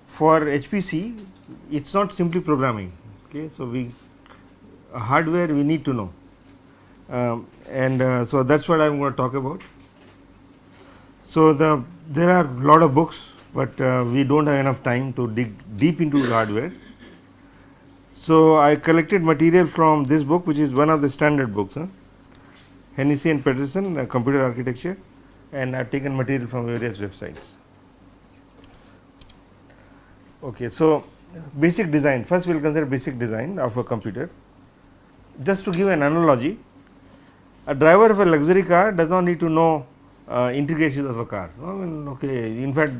For HPC, it is not simply programming. Okay, so hardware we need to know, so that is what I am going to talk about. So there are a lot of books, but we do not have enough time to dig deep into the hardware. So I collected material from this book, which is one of the standard books, Hennessy and Peterson, Computer Architecture, and I have taken material from various websites. Okay, so basic design. First, we will consider basic design of a computer. Just to give an analogy, a driver of a luxury car does not need to know intricacies of a car. I mean, okay, in fact,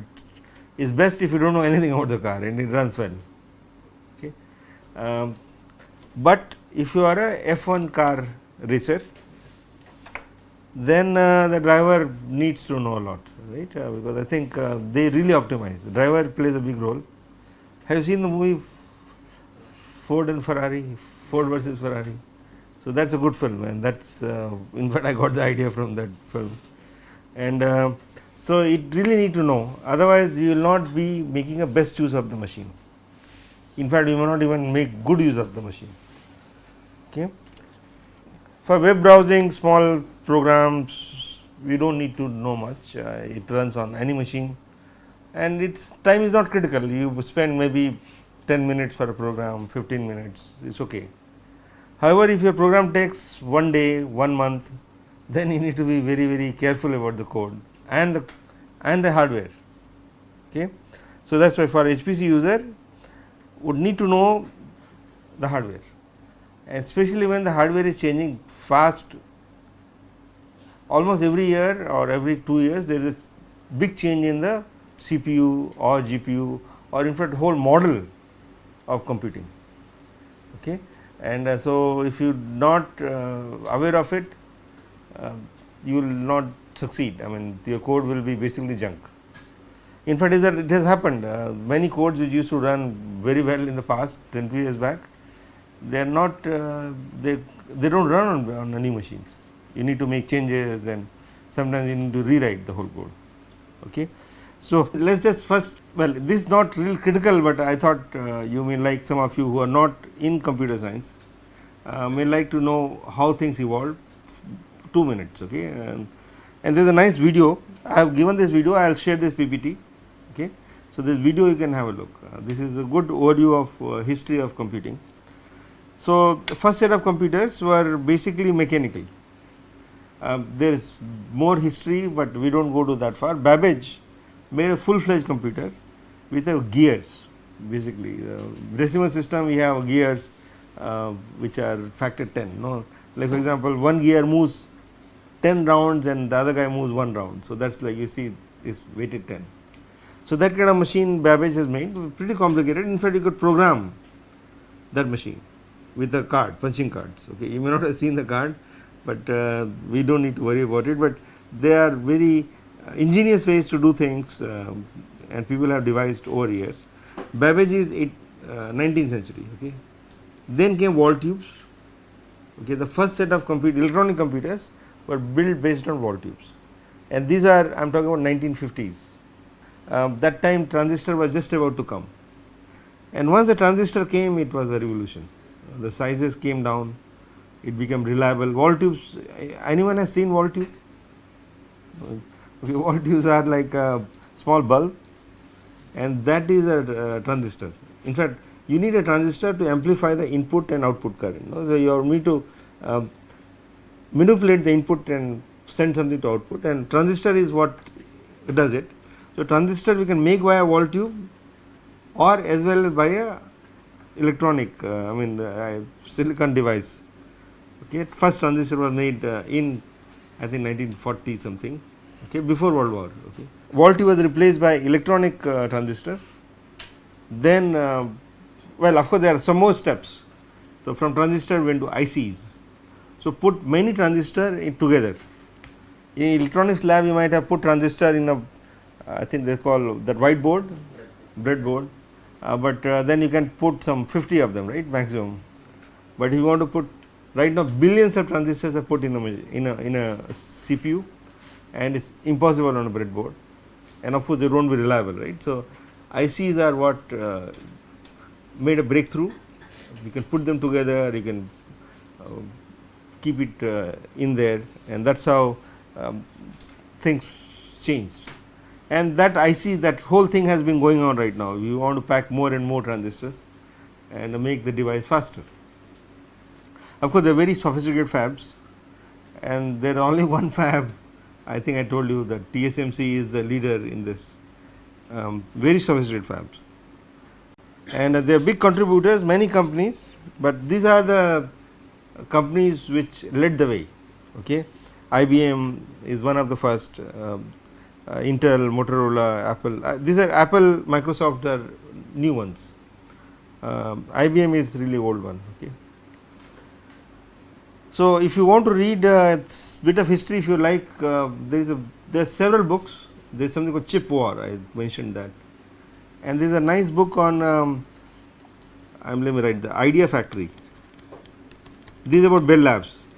it is best if you do not know anything about the car and it runs well. Okay. But if you are a F1 car racer, then the driver needs to know a lot, right? Because I think they really optimize. The driver plays a big role. Have you seen the movie Ford and Ferrari, Ford versus Ferrari? So that is a good film, and that is in fact I got the idea from that film. And so it really need to know, otherwise you will not be making a best use of the machine. In fact, you may not even make good use of the machine. Okay. For web browsing, small programs, we do not need to know much. It runs on any machine, and its time is not critical. You spend maybe 10 minutes for a program, 15 minutes, it is okay. However, if your program takes 1 day, 1 month, then you need to be very, very careful about the code and the hardware. Okay. So that is why for HPC user would need to know the hardware, and especially when the hardware is changing fast. Almost every year or every 2 years there is a big change in the CPU or GPU, or in fact whole model of computing. Okay. And so if you are not aware of it, you will not succeed. I mean, your code will be basically junk. In fact, it has happened. Many codes which used to run very well in the past, 20 years back, they are not, they do not run on any machines. You need to make changes, and sometimes you need to rewrite the whole code. Okay. So let us just first, well, this is not real critical, but I thought you may like, some of you who are not in computer science may like to know how things evolve. 2 minutes. Okay. And there is a nice video. I have given this video. I will share this PPT. Okay. So this video you can have a look. This is a good overview of history of computing. So the first set of computers were basically mechanical. There is more history, but we do not go to that far. Babbage made a full-fledged computer with a gears. Basically, decimal system we have gears which are factor 10. No, like for example, one gear moves 10 rounds and the other guy moves 1 round. So that is like, you see, is weighted 10. So that kind of machine Babbage has made, pretty complicated. In fact, you could program that machine with a card, punching cards. Okay, you may not have seen the card, but we do not need to worry about it. But they are very ingenious ways to do things, and people have devised over years. Babbage is 19th century. Okay, then came wall tubes. Okay, the first set of electronic computers were built based on wall tubes, and these are, I am talking about 1950s. That time transistor was just about to come, and once the transistor came, it was a revolution. The sizes came down, it became reliable. Wall tubes, anyone has seen wall tube? Okay, wall tubes are like a small bulb, and that is a transistor. In fact, you need a transistor to amplify the input and output current. No? So you need to manipulate the input and send something to output, and transistor is what does it. So transistor we can make via wall tube, or as well as by a electronic, silicon device. Okay, first transistor was made in, I think, 1940 something. Okay, before World War. Okay, wall tube was replaced by electronic transistor. Then, well, of course, there are some more steps. So from transistor went to ICs. So put many transistor together. In electronics lab, you might have put transistor in a, I think they call that whiteboard, breadboard, but then you can put some 50 of them, right, maximum. But if you want to put, right now billions of transistors are put in a CPU, and it's impossible on a breadboard, and of course they won't be reliable, right. So ICs are what made a breakthrough. You can put them together, you can keep it in there, and that's how things changed. And that IC, that whole thing has been going on right now. We want to pack more and more transistors and make the device faster. Of course, they are very sophisticated fabs, and there is only one fab. I think I told you that TSMC is the leader in this, very sophisticated fabs. And they are big contributors, many companies, but these are the companies which led the way. Okay. IBM is one of the first, Intel, Motorola, Apple. These are Apple, Microsoft are new ones. IBM is really old one. Okay. So if you want to read a bit of history, if you like, there are several books. There is something called Chip War. I mentioned that, and there is a nice book on. Let me write the Idea Factory. This is about Bell Labs.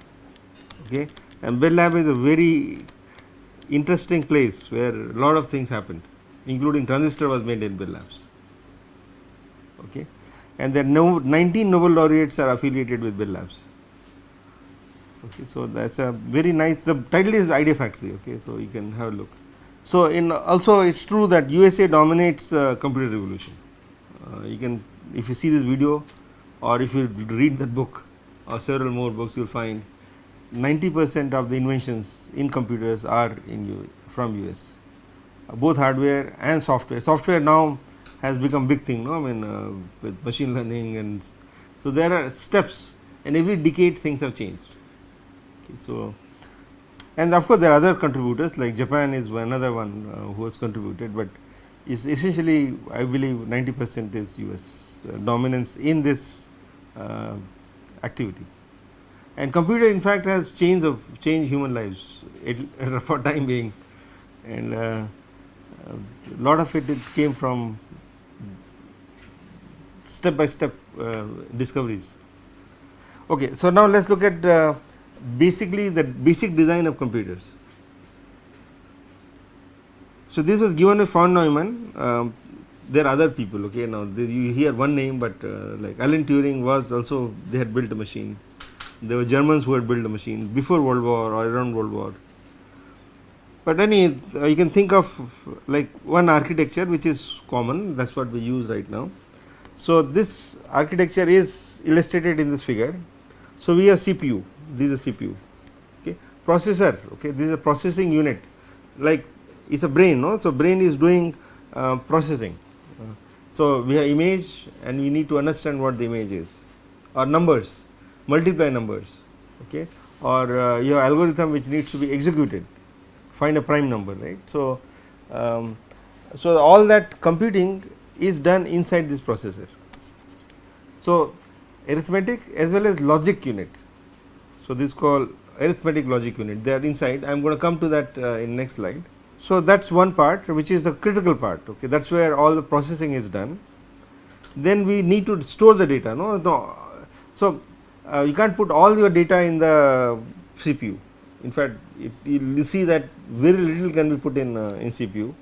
Okay, and Bell Lab is a very interesting place where a lot of things happened, including transistor was made in Bell Labs. Okay, and there are 19 Nobel laureates are affiliated with Bell Labs. Okay, so that's a very nice. The title is Idea Factory. Okay, so you can have a look. So also it's true that USA dominates the computer revolution. You can, if you see this video, or if you read that book, or several more books, you will find 90% of the inventions in computers are from US, both hardware and software. Software now has become big thing, no? I mean, with machine learning, and so there are steps, and every decade things have changed. Okay, so, and of course there are other contributors, like Japan is another one who has contributed, but is essentially, I believe 90% is US dominance in this activity. And computer in fact has changed human lives for time being, and a lot of it came from step by step discoveries. Okay, so now let us look at basically the basic design of computers. So this was given by von Neumann. There are other people. Okay, now you hear one name, but like Alan Turing was also, they had built a machine. There were Germans who had built a machine before World War or around World War. But you can think of like one architecture which is common, that is what we use right now. So this architecture is illustrated in this figure. So we have CPU, this is a CPU, okay. Processor, okay, this is a processing unit, like it's a brain, no? So brain is doing processing. So we have image, and we need to understand what the image is, or numbers, multiply numbers, okay, or your algorithm which needs to be executed, find a prime number, right. So so all that computing is done inside this processor. So arithmetic as well as logic unit. So this is called arithmetic logic unit, they are inside. I am going to come to that in next slide. So that is one part which is the critical part, okay, that is where all the processing is done. Then we need to store the data, no. So you can't put all your data in the CPU. In fact, you see that very little can be put in CPU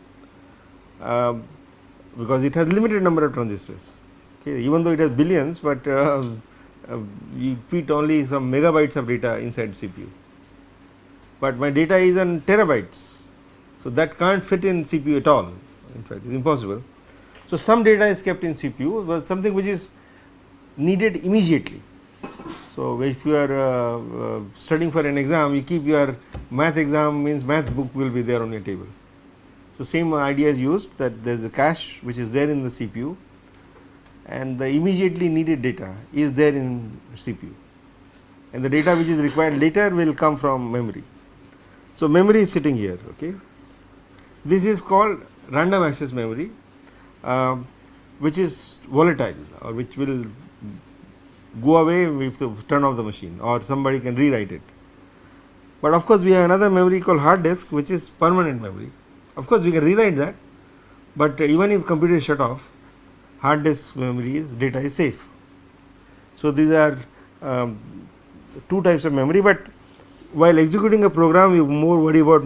because it has limited number of transistors. Okay, even though it has billions, but you fit only some megabytes of data inside CPU. But my data is in terabytes, so that can't fit in CPU at all. In fact, it's impossible. So some data is kept in CPU, but something which is needed immediately. So if you are studying for an exam, you keep your math exam, means math book will be there on your table. So same idea is used, that there is a cache which is there in the CPU, and the immediately needed data is there in CPU, and the data which is required later will come from memory. So memory is sitting here, okay. This is called random access memory, which is volatile, or which will go away if you turn off the machine, or somebody can rewrite it. But of course we have another memory called hard disk, which is permanent memory. Of course we can rewrite that, but even if computer is shut off, hard disk memory data is safe. So, these are two types of memory, but while executing a program you more worry about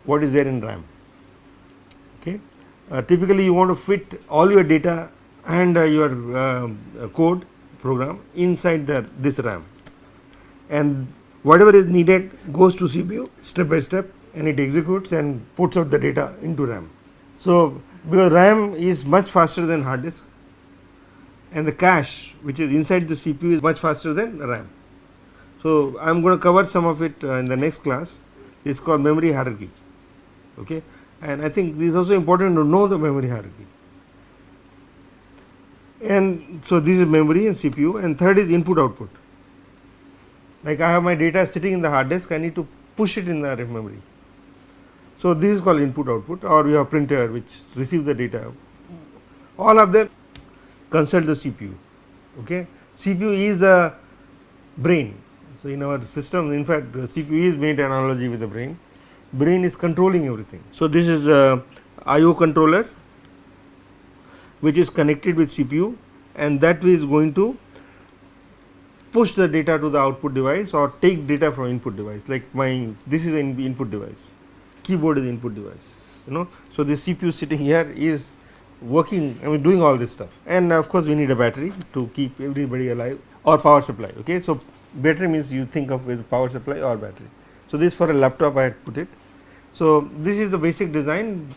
what is there in RAM. Okay. Typically you want to fit all your data and your code program inside this RAM, and whatever is needed goes to CPU step by step, and it executes and puts out the data into RAM. So, because RAM is much faster than hard disk, and the cache which is inside the CPU is much faster than RAM. So, I am going to cover some of it in the next class. It is called memory hierarchy. Okay. And I think this is also important to know the memory hierarchy. And so, this is memory and CPU, and third is input output. Like I have my data sitting in the hard disk, I need to push it in the memory. So, this is called input output, or we have printer which receives the data. All of them consult the CPU. Okay. CPU is the brain. So, in our system, in fact, CPU is made analogy with the brain. Brain is controlling everything. So, this is IO controller which is connected with CPU, and that is going to push the data to the output device or take data from input device. Like this is an input device, keyboard is input device, you know. So, this CPU sitting here is working, I mean doing all this stuff, and of course, we need a battery to keep everybody alive, or power supply. Okay. So, battery means you think of with power supply or battery. So, this for a laptop I had put it. So, this is the basic design.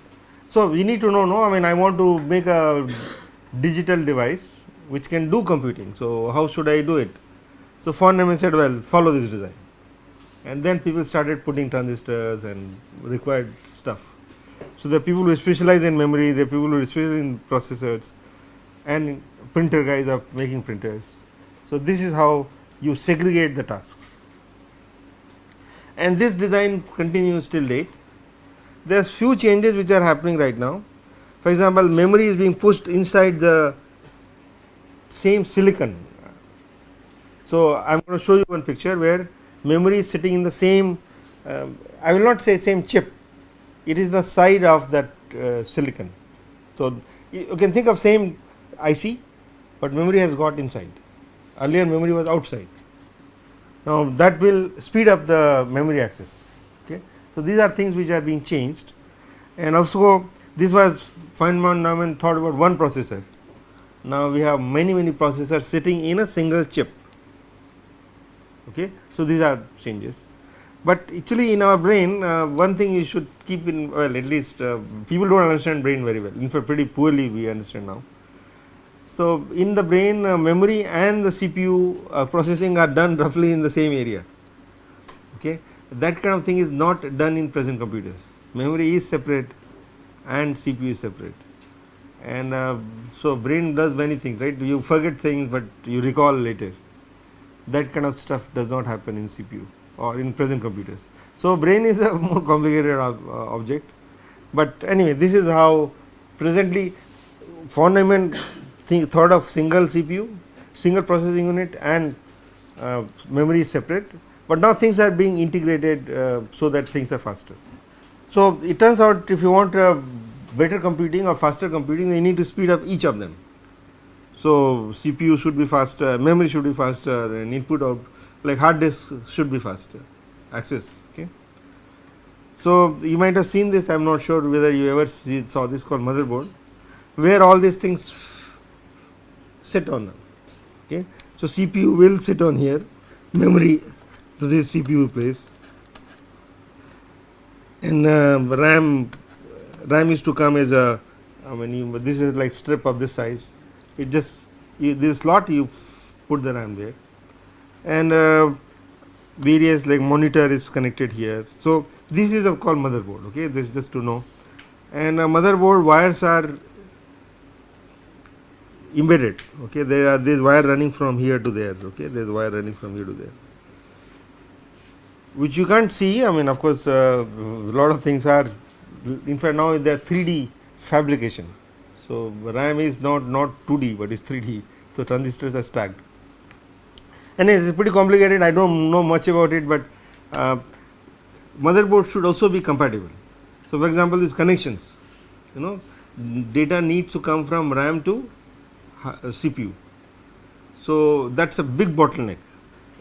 So, we need to know, I mean I want to make a digital device which can do computing. So, how should I do it? So, von Neumann said, well, follow this design, and then people started putting transistors and required stuff. So, the people who specialize in memory, the people who specialize in processors, and printer guys are making printers. So, this is how you segregate the tasks, and this design continues till date. There are few changes which are happening right now. For example, memory is being pushed inside the same silicon. So, I am going to show you one picture where memory is sitting in the same, I will not say same chip, it is the side of that silicon. So, you can think of same IC, but memory has got inside. Earlier memory was outside. Now, that will speed up the memory access. Okay. So, these are things which are being changed, and also this was von Neumann thought about one processor. Now, we have many processors sitting in a single chip. Okay. So, these are changes, but actually in our brain one thing you should keep in, well, at least people do not understand brain very well, in fact pretty poorly we understand now. So, in the brain memory and the CPU processing are done roughly in the same area. Okay. That kind of thing is not done in present computers. Memory is separate and CPU is separate, and so brain does many things, right. You forget things, but you recall later. That kind of stuff does not happen in CPU or in present computers. So, brain is a more complicated object, but anyway, this is how presently von Neumann thought of single CPU, single processing unit, and memory is separate, but now things are being integrated so that things are faster. So, it turns out if you want better computing or faster computing, you need to speed up each of them. So, CPU should be faster, memory should be faster, and input out like hard disk should be faster access. Okay. So, you might have seen this, I am not sure whether you ever saw this called motherboard, where all these things sit on. Okay. So, CPU will sit on here, memory, so this CPU place, and RAM is to come as a, I mean this is like strip of this size. It just this slot you put the RAM there, and various like monitor is connected here. So, this is called motherboard. Okay, this is just to know, and motherboard wires are embedded. Okay, there are this wire running from here to there. Okay, there is wire running from here to there, which you can't see. I mean, of course, a lot of things are, in fact, now they are 3D fabrication. So, RAM is not 2D, but it's 3D. So, transistors are stacked, and it's pretty complicated. I don't know much about it, but motherboard should also be compatible. So, for example, these connections, you know, data needs to come from RAM to CPU. So that's a big bottleneck.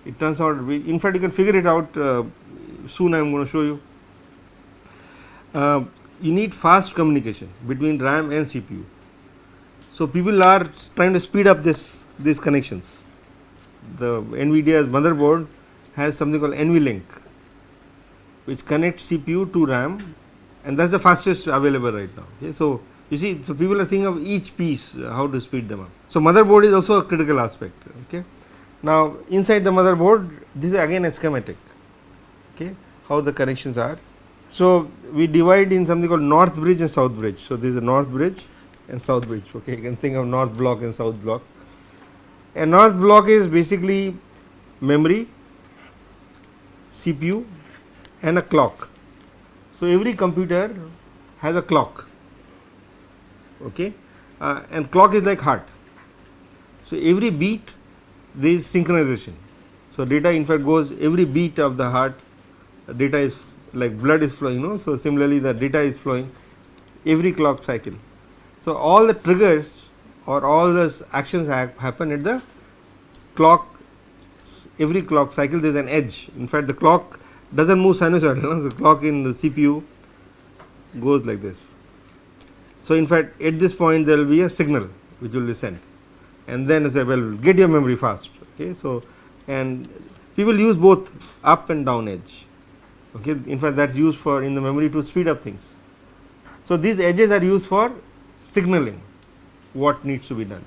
It turns out, in fact, you can figure it out. Soon I am going to show you. You need fast communication between RAM and CPU. So people are trying to speed up these connections. The NVIDIA's motherboard has something called NVLink, which connects CPU to RAM, and that's the fastest available right now. Okay? So you see, so people are thinking of each piece, how to speed them up. So motherboard is also a critical aspect. Okay. Now inside the motherboard, this is again a schematic. Okay, how the connections are. So we divide in something called north bridge and south bridge. So this is a north bridge and south bridge. Okay, you can think of north block and south block. And north block is basically memory, CPU, and a clock. So every computer has a clock. Okay, and clock is like heart. So every beat there is synchronization. So data in fact goes every beat of the heart. Data is like blood is flowing. No? So similarly the data is flowing every clock cycle. So all the triggers or all the actions happen at the clock. Every clock cycle there is an edge. In fact the clock doesn't move sinusoidal. No? The clock in the CPU goes like this. So in fact at this point there will be a signal which will be sent, and then say, well, get your memory fast. Okay, so and people use both up and down edge. Okay, in fact that's used for in the memory to speed up things. So these edges are used for signaling what needs to be done.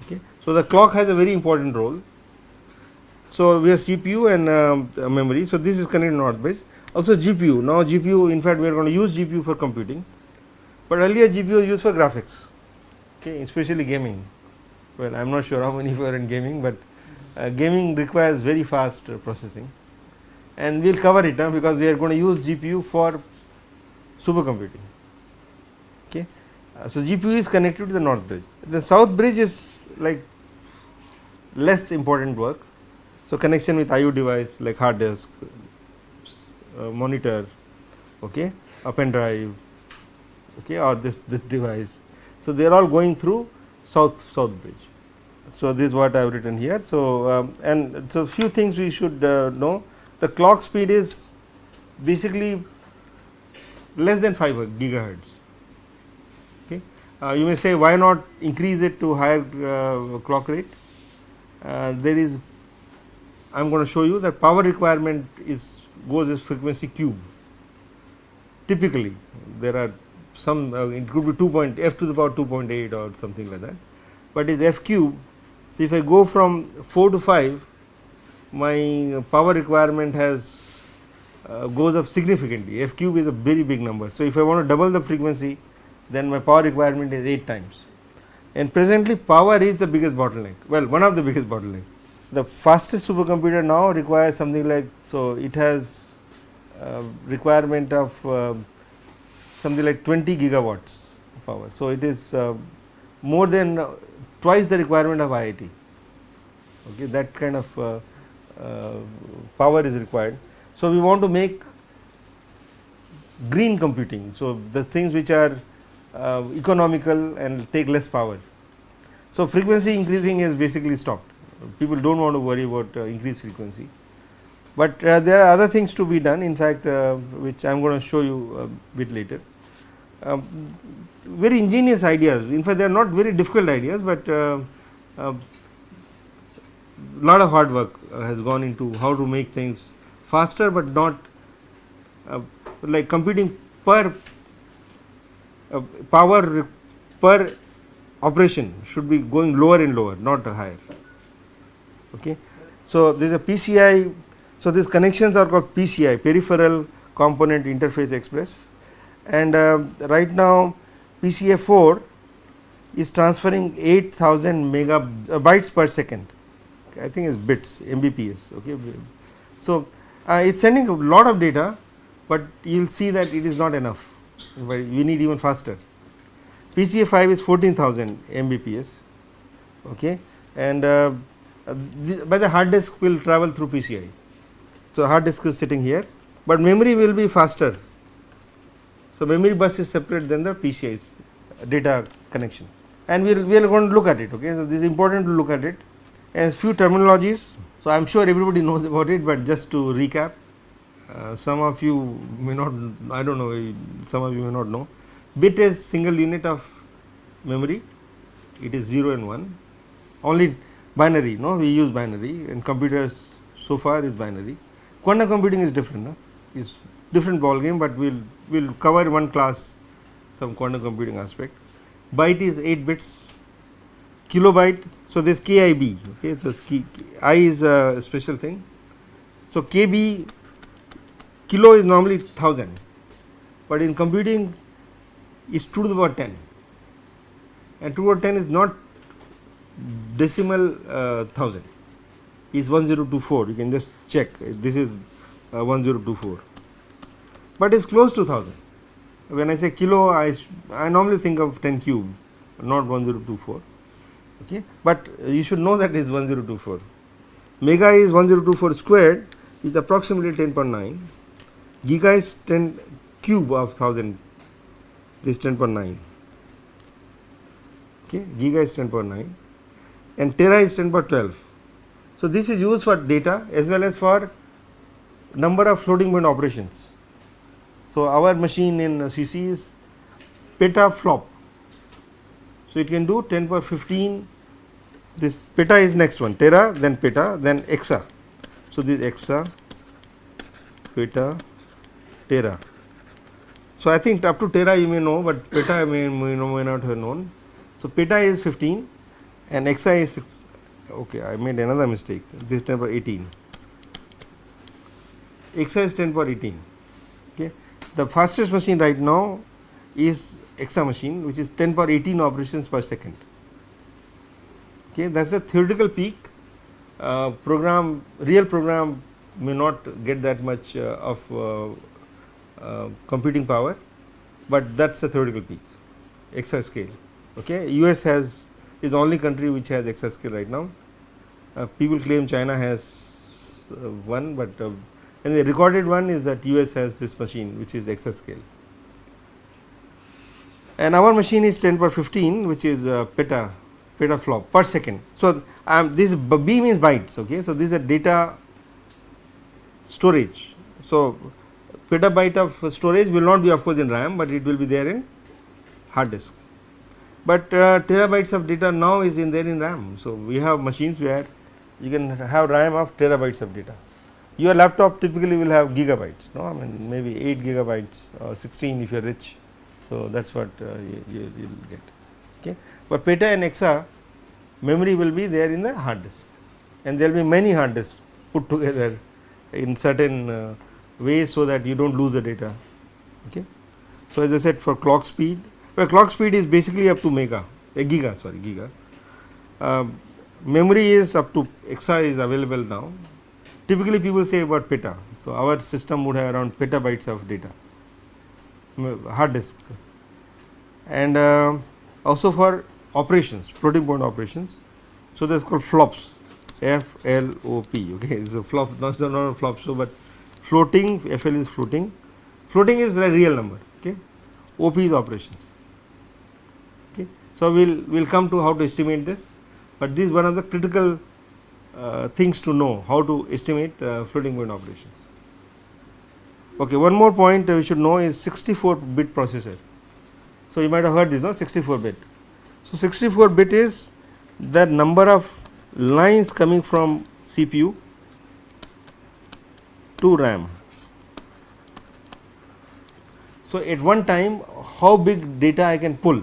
Okay, so the clock has a very important role. So we have CPU and memory. So this is connected to north bridge. Also GPU. Now GPU, in fact we are going to use GPU for computing, but earlier GPU was used for graphics. Okay, especially gaming. Well, I am not sure how many were in gaming, but gaming requires very fast processing, and we will cover it because we are going to use GPU for supercomputing. Okay, so GPU is connected to the north bridge. The south bridge is like less important work. So connection with IO device like hard disk, monitor, okay, a pen drive, okay, or this device. So they are all going through south bridge. So this is what I have written here. So and so few things we should know. The clock speed is basically less than 5 gigahertz. Okay, you may say why not increase it to higher clock rate? There is, I am going to show you that power requirement goes as frequency cube. Typically there are some it could be f to the power 2.8 or something like that, but is f cube. So if I go from 4 to 5, my power requirement goes up significantly. F cube is a very big number. So if I want to double the frequency, then my power requirement is 8 times. And presently power is the biggest bottleneck. Well, one of the biggest bottleneck. The fastest supercomputer now requires something like, so it has requirement of something like 20 gigawatts of power. So it is more than twice the requirement of IIT. Okay, that kind of power is required. So we want to make green computing. So the things which are economical and take less power. So frequency increasing is basically stopped. People don't want to worry about increased frequency, but there are other things to be done, in fact which I am going to show you a bit later. Very ingenious ideas, in fact they are not very difficult ideas, but lot of hard work has gone into how to make things faster, but not like computing per power per operation should be going lower and lower, not higher. Okay. So there is a PCI. So these connections are called PCI, Peripheral Component Interface Express, and right now PCI 4 is transferring 8000 megabytes per second. I think it's bits, Mbps. Okay. So it's sending a lot of data, but you will see that it is not enough. We need even faster. PCI 5 is 14,000 Mbps. Okay, and by the hard disk will travel through PCI. So hard disk is sitting here, but memory will be faster. So memory bus is separate than the PCI data connection, and we are going to look at it. Okay. So, this is important to look at it, and few terminologies. So, I am sure everybody knows about it, but just to recap, some of you may not, I do not know, some of you may not know. Bit is single unit of memory, it is 0 and 1, only binary, no, we use binary, and computers so far is binary. Quantum computing is different, no? Is different ball game, but we will cover one class some quantum computing aspect. Byte is 8 bits, kilobyte, so this KIB, okay, this I is a special thing. So, KB, kilo is normally 1000, but in computing is 2 to the power 10, and 2 to the power 10 is not decimal 1000, is 1024, you can just check, this is 1024, but it is close to 1000. When I say kilo, I normally think of 10 cube, not 1024, okay, but you should know that it is 1024. Mega is 1024 squared, is approximately 10.9, giga is 10 cube of 1000, this 10.9, okay, giga is 10.9, and tera is 10.12. So, this is used for data as well as for number of floating point operations. So, our machine in CC is petaflop. So, it can do 10 power 15, this peta is next one, tera, then peta, then exa. So, this exa, peta, tera. So, I think up to tera you may know, but peta may not have known. So, peta is 15 and exa is 6. Okay, I made another mistake, this 10 power 18. Exa is 10 power 18. Okay. The fastest machine right now is exa machine, which is 10 power 18 operations per second. Okay, that is a theoretical peak. Real program may not get that much of computing power, but that is a theoretical peak, exa scale. Okay. US is the only country which has exa scale right now. People claim China has one, but and the recorded one is that US has this machine which is exa scale, and our machine is 10 power 15, which is petaflop per second. So, this B means bytes. Okay. So, this is a data storage. So, petabyte of storage will not be of course in RAM, but it will be there in hard disk. But terabytes of data now is there in RAM. So, we have machines where you can have RAM of terabytes of data. Your laptop typically will have gigabytes, no, I mean maybe 8 gigabytes or 16 if you are rich. So, that is what you will get. Okay. But peta and exa memory will be there in the hard disk, and there will be many hard disks put together in certain ways, so that you do not lose the data. Okay. So, as I said, for clock speed, well, clock speed is basically up to giga. Memory is up to exa is available now. Typically people say about peta. So, our system would have around petabytes of data, hard disk, and also for operations, floating point operations. So, that is called flops, FLOP. Okay. So, flop, not a flop, so but floating, FL is floating, floating is a real number. Okay. OP is operations. Okay. So, we will come to how to estimate this, but this is one of the critical things to know, how to estimate floating point operations. Okay, one more point we should know is 64-bit processor. So, you might have heard this, no, 64-bit. So, 64-bit is the number of lines coming from CPU to RAM. So, at one time how big data I can pull,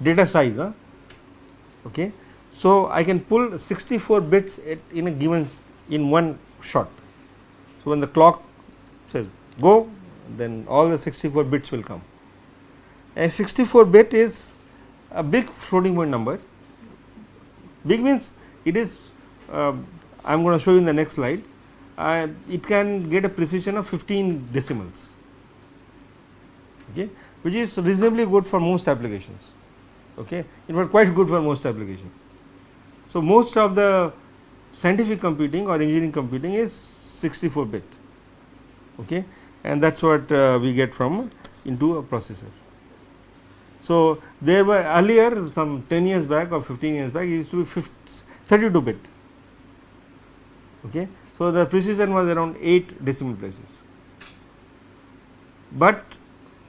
data size, okay. So, I can pull 64 bits in a given, in one shot. So, when the clock says go, then all the 64 bits will come. A 64 bit is a big floating point number. Big means it is, I am going to show you in the next slide, it can get a precision of 15 decimals, okay, which is reasonably good for most applications. Okay. In fact, quite good for most applications. So, most of the scientific computing or engineering computing is 64 bit, okay, and that is what we get from into a processor. So, there were earlier some 10 years back or 15 years back, it used to be 32 bit. Okay. So, the precision was around 8 decimal places, but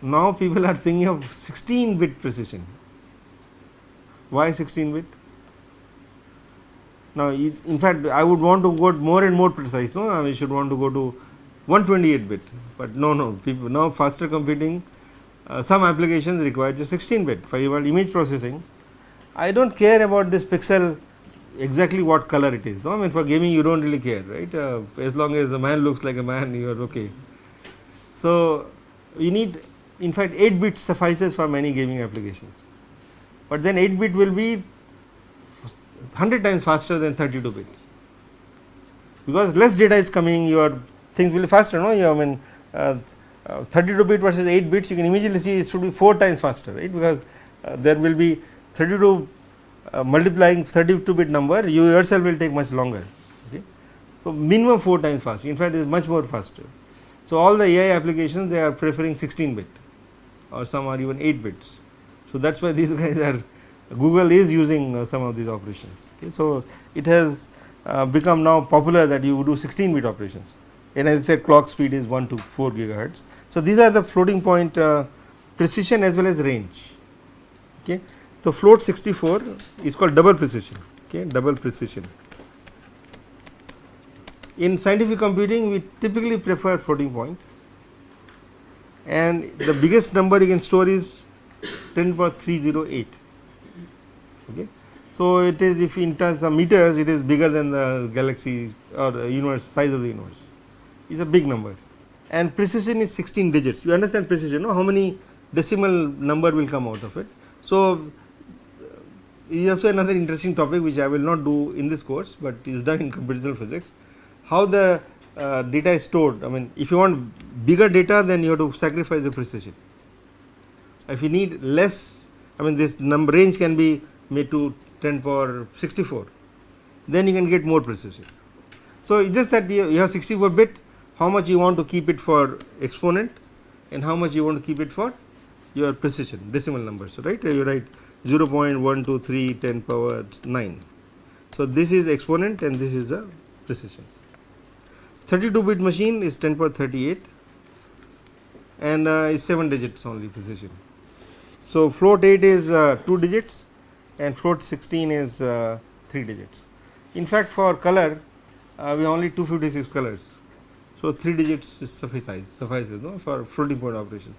now people are thinking of 16 bit precision. Why 16 bit? Now, in fact, I would want to go more and more precise. No, we should want to go to 128 bit, but no, people now faster computing. Some applications require just 16 bit. For example, image processing, I do not care about this pixel exactly what color it is. No, I mean, for gaming you do not really care, right? As long as the man looks like a man, you are okay. So, you need, in fact, 8 bit suffices for many gaming applications, but then 8 bit will be 100 times faster than 32 bit, because less data is coming, your things will be faster. No, I mean, 32 bit versus 8 bits, you can immediately see it should be 4 times faster, right, because there will be 32 multiplying 32 bit number, you yourself will take much longer. Okay. So, minimum 4 times faster, in fact, it is much more faster. So, all the AI applications, they are preferring 16 bit or some are even 8 bits. So, that is why these guys are, Google is using some of these operations. Okay. So, it has become now popular that you do 16 bit operations, and as I said, clock speed is 1 to 4 gigahertz. So, these are the floating point precision as well as range. Okay. So, float 64 is called double precision. Okay, double precision. In scientific computing, we typically prefer floating point, and the biggest number you can store is 10 to the power 308. Okay. So, it is, if in terms of meters, it is bigger than the galaxy or the universe, size of the universe. It is a big number, and precision is 16 digits. You understand precision, no? How many decimal number will come out of it. So, it is also another interesting topic which I will not do in this course, but is done in computational physics. How the data is stored. I mean, if you want bigger data, then you have to sacrifice the precision. If you need less, I mean, this number range can be made to 10 to the power 64, then you can get more precision. So, it is just that you have 64 bit, how much you want to keep it for exponent and how much you want to keep it for your precision, decimal numbers, right? You write 0.123 10 to the power 9. So, this is exponent and this is the precision. 32 bit machine is 10 to the power 38 and is 7 digits only precision. So, float 8 is 2 digits and float 16 is 3 digits. In fact, for color we only 256 colors. So, 3 digits is suffices no, for floating point operations.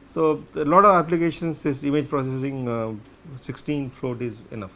So, a lot of applications is image processing 16 float is enough.